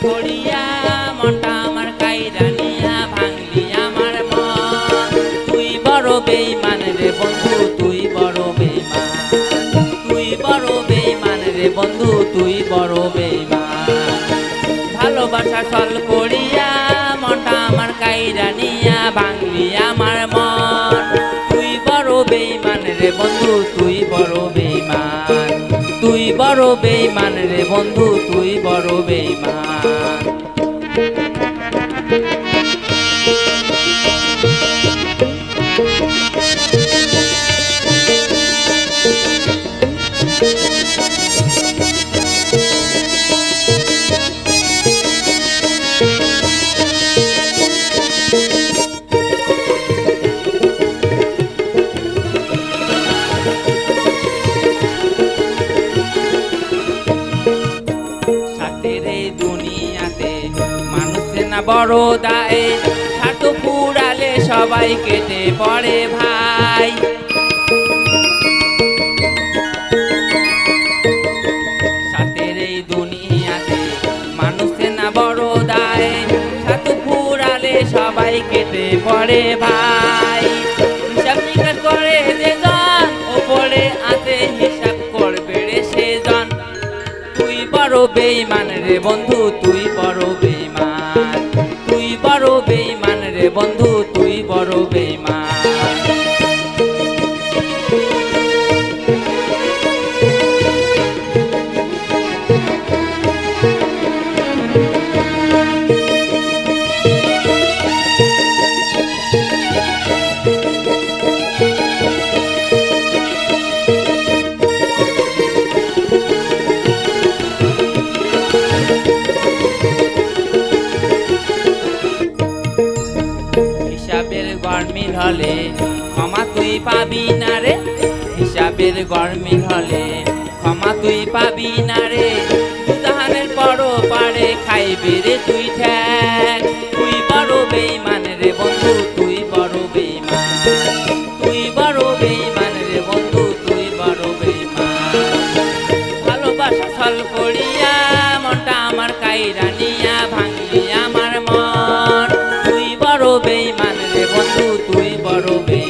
করিয়া মনটা আমার কাইরা নিয়া ভাঙলি আমার মন। তুই বড় বেঈমান রে বন্ধু, তুই বড় বেঈমান, তুই বড় বেঈমান রে বন্ধু, তুই বড় বেঈমান। ভালোবাসা ছল করিয়া মনটা আমার কাইরা নিয়া ভাঙলি আমার মন। তুই বড় বেঈমান রে বন্ধু, তুই বড় বেঈমান, তুই বড় বেঈমান রে বন্ধু, তুই বড় বেঈমান। দুনিয়াতে মানুষের না বড় দায়, স্বার্থ পুরালে সবাই কেটে পড়ে ভাই। সাথের এই দুনিয়াতে মানুষের না বড় দায়, স্বার্থ পুরালে সবাই কেটে পড়ে ভাই। হিসাব নিকাশ করে যে জন ওপরে আছে, হিসাব করবে রে সে জন। তুই বড় বেঈমান রে বন্ধু, তুই বড় বেঈমান, তুই বড় বেঈমান রে বন্ধু, তুই বড় বেঈমান। হিসাবের গরমিল হলে ক্ষমা তুই পাবি না রে, হিসাবের গরমিল হলে ক্ষমা তুই পাবি না রে। দুজাহানের বড় পারে খাইবি রে তুই ঠ্যাক। তুই বড় বেঈমান রে বন্ধু, তুই বড় বেঈমান, তুই বড় বেঈমান রে বন্ধু, তুই বড় বেঈমান। ভালোবাসা ছল করিয়া মনটা আমার কাইরা নিয়া ভাঙলি আমার মন। তুই বড় বেঈমান রে বন্ধু, তুই বড় বেঈমান।